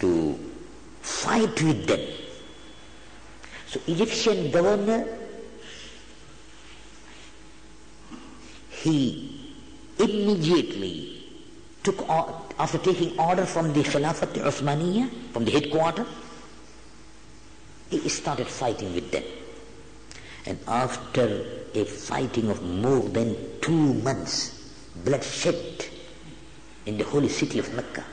to fight with them. So Egyptian governor, he immediately took, after taking order from the Khilafat Uthmaniyya, from the headquarters, he started fighting with them. And after a fighting of more than 2 months, bloodshed in the holy city of Mecca,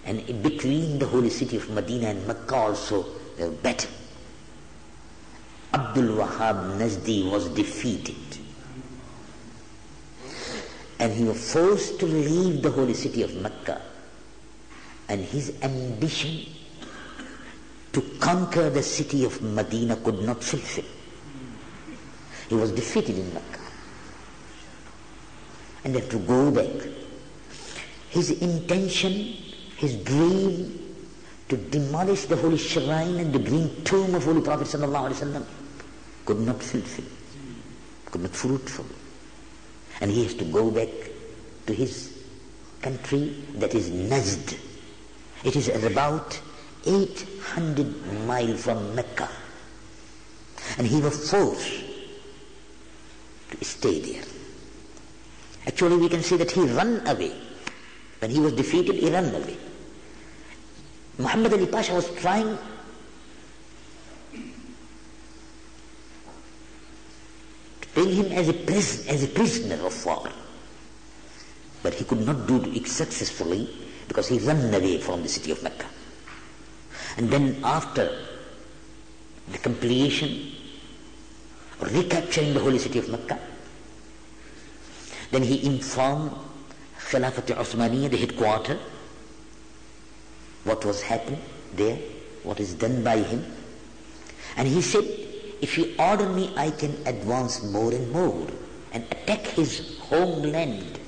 and in between the holy city of Medina and Mecca also a battle. Abdul Wahhab Najdi was defeated, and he was forced to leave the holy city of Mecca, and his ambition to conquer the city of Medina could not fulfill. He was defeated in Mecca and had to go back. His intention, his dream to demolish the holy shrine and the green tomb of Holy Prophet ﷺ could not fulfill, could not fruitful. And he has to go back to his country, that is Najd. It is about 800 miles from Mecca. And he was forced to stay there. Actually, we can say that he ran away. When he was defeated, he ran away. Muhammad Ali Pasha was trying to bring him as a prisoner of war. But he could not do it successfully because he ran away from the city of Mecca. And then after the completion, recapturing the holy city of Mecca, then he informed Khilafat Uthmaniyya, the headquarters, what was happening there, what is done by him. And he said, if you order me, I can advance more and more and attack his homeland.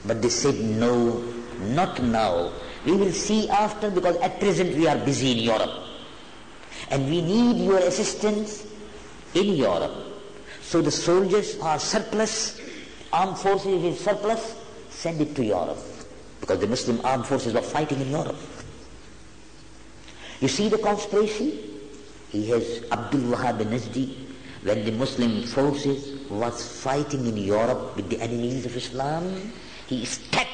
But they said, no, not now. We will see after, because at present we are busy in Europe. And we need your assistance in Europe. So the soldiers are surplus, armed forces is surplus, send it to Europe. Because the Muslim armed forces were fighting in Europe. You see the conspiracy? He has Abdul Wahhab Najdi, when the Muslim forces was fighting in Europe with the enemies of Islam, he stepped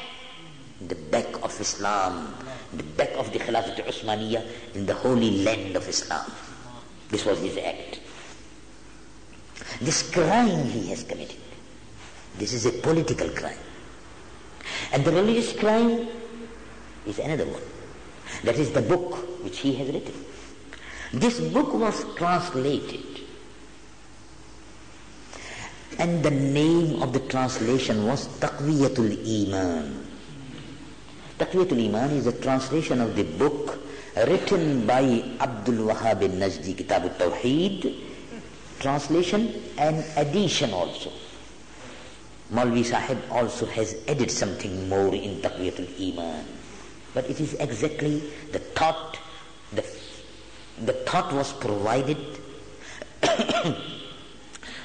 in the back of Islam, in the back of the Khilafat Uthmaniyya, in the holy land of Islam. This was his act. This crime he has committed. This is a political crime. And the religious crime is another one. That is the book which he has written. This book was translated. And the name of the translation was Taqwiyatul Iman. Taqwiyatul Iman is a translation of the book written by Abdul Wahhab Najdi, Kitab al-Tawheed, translation and addition also. Maulvi Sahib also has added something more in Taqwiyatul Iman. But it is exactly the thought, the thought was provided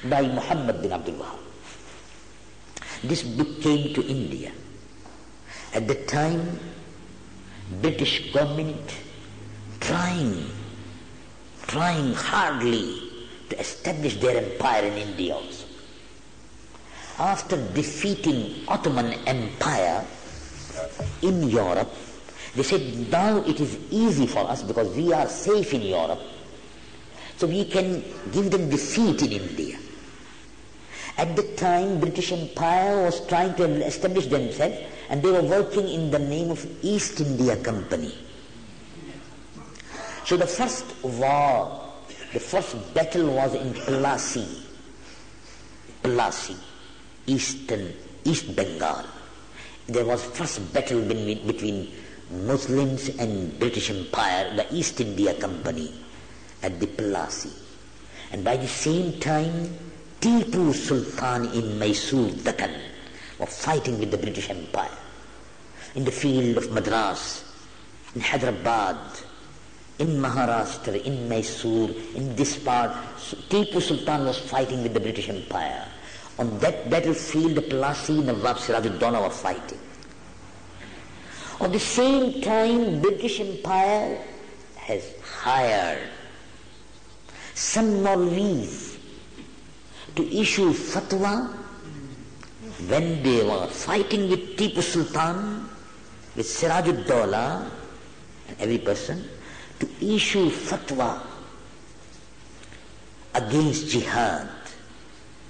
by Muhammad bin Abdul Wahhab. This book came to India. At the time, British government trying hardly to establish their empire in India also. After defeating Ottoman Empire in Europe, they said, now it is easy for us because we are safe in Europe, so we can give them defeat in India. At the time, British Empire was trying to establish themselves, and they were working in the name of East India Company. So the first war, the first battle was in Plassey, East Bengal. There was first battle between Muslims and British Empire, the East India Company, at the Plassey. And by the same time, Tipu Sultan in Mysore, Deccan, were fighting with the British Empire. In the field of Madras, in Hyderabad, in Maharashtra, in Mysore, in this part, Tipu Sultan was fighting with the British Empire. On that battlefield, the Plassey, Nawab Sirajuddaulah were fighting. At the same time, British Empire has hired some Maulvis to issue fatwa when they were fighting with Tipu Sultan, with Siraj-ud-Dawla, and every person, to issue fatwa against jihad.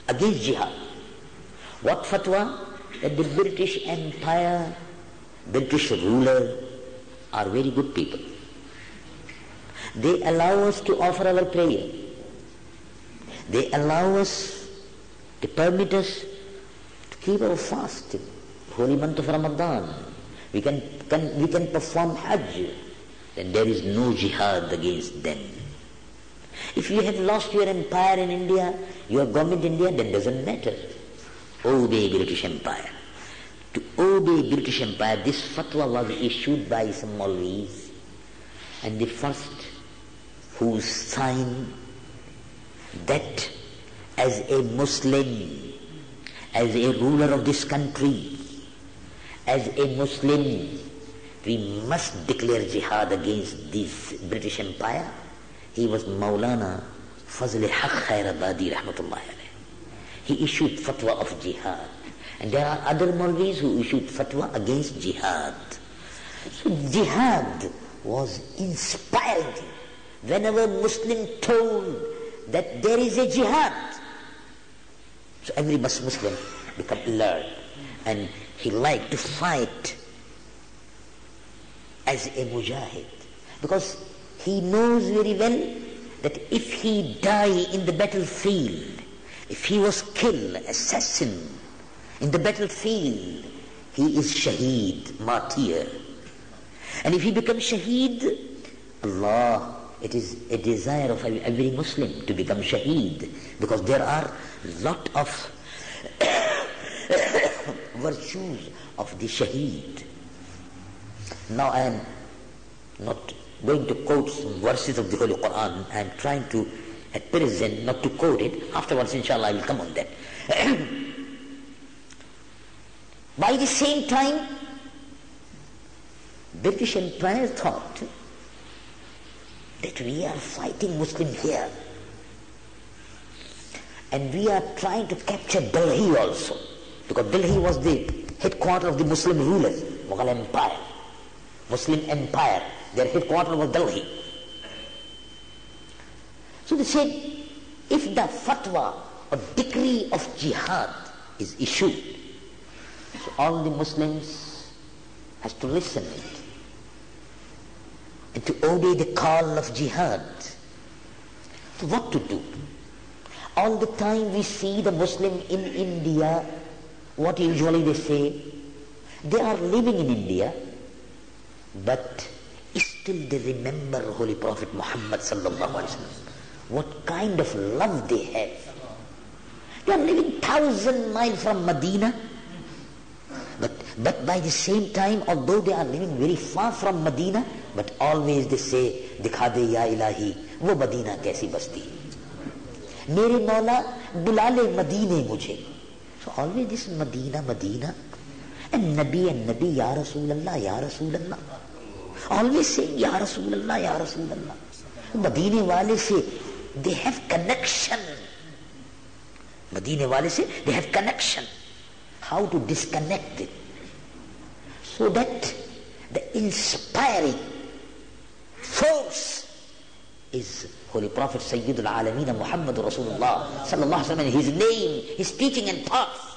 Against jihad. What fatwa? That the British Empire, British ruler are very good people. They allow us to offer our prayer. They allow us, they permit us to keep our fasting, holy month of Ramadan. We can perform Hajj. Then there is no jihad against them. If you have lost your empire in India, your government in India, then doesn't matter. Obey British Empire. To obey British Empire, this fatwa was issued by some Maulvis, and the first who signed that as a Muslim, as a ruler of this country, as a Muslim, we must declare jihad against this British Empire. He was Maulana Fazl Haq Khairabadi rahmatullahi alayh. He issued fatwa of jihad. And there are other Maulvis who issued fatwa against jihad. So jihad was inspiring. Whenever Muslim told that there is a jihad, so every Muslim become alert, and he liked to fight as a mujahid, because he knows very well that if he die in the battlefield, if he was killed, assassin in the battlefield, he is shaheed, martyr. And if he becomes shaheed, Allah, it is a desire of every Muslim to become shaheed, because there are lot of virtues of the shaheed. Now I am not going to quote some verses of the Holy Quran. I am trying to, at present, not to quote it. Afterwards, inshallah, I will come on that. By the same time, British Empire thought that we are fighting Muslim here, and we are trying to capture Delhi also, because Delhi was the headquarters of the Muslim rulers, Mughal Empire, Muslim Empire. Their headquarters was Delhi. So they said, if the fatwa or decree of jihad is issued, so all the Muslims has to listen to it and to obey the call of jihad. So what to do? All the time we see the Muslim in India, what usually they say, they are living in India, but still they remember Holy Prophet Muhammad sallallahu alaihi wasallam. What kind of love they have. They are living 1,000 miles from Medina, but by the same time, although they are living very far from Medina, but always they say, Dikha de ya ilahi, wo Medina kaisi basti. Mere Maula, bula le Medine mujhe. So always this Medina, Medina. And Nabi, Ya Rasulallah, Ya Rasulallah. Always saying, Ya Rasulallah, Ya Rasulallah. Medine wale say, they have connection. Medine wale say, they have connection. How to disconnect it? So that the inspiring force is Holy Prophet Sayyidul Alameen Muhammad Rasulullah sallallahu alaihi wasallam, his name, his teaching and path.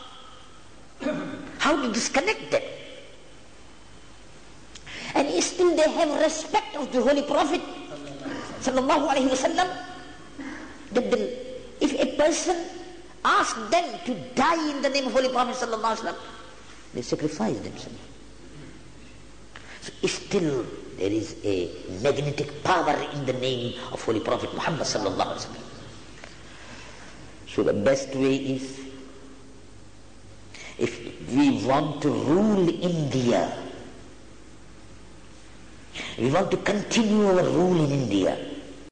How to disconnect them? And still they have respect of the Holy Prophet sallallahu alaihi wasallam. That if a person asks them to die in the name of Holy Prophet sallallahu alaihi wasallam, they sacrifice themselves. So still there is a magnetic power in the name of Holy Prophet Muhammad sallallahu alaihi wasallam. So the best way is, if we want to rule India, we want to continue our rule in India,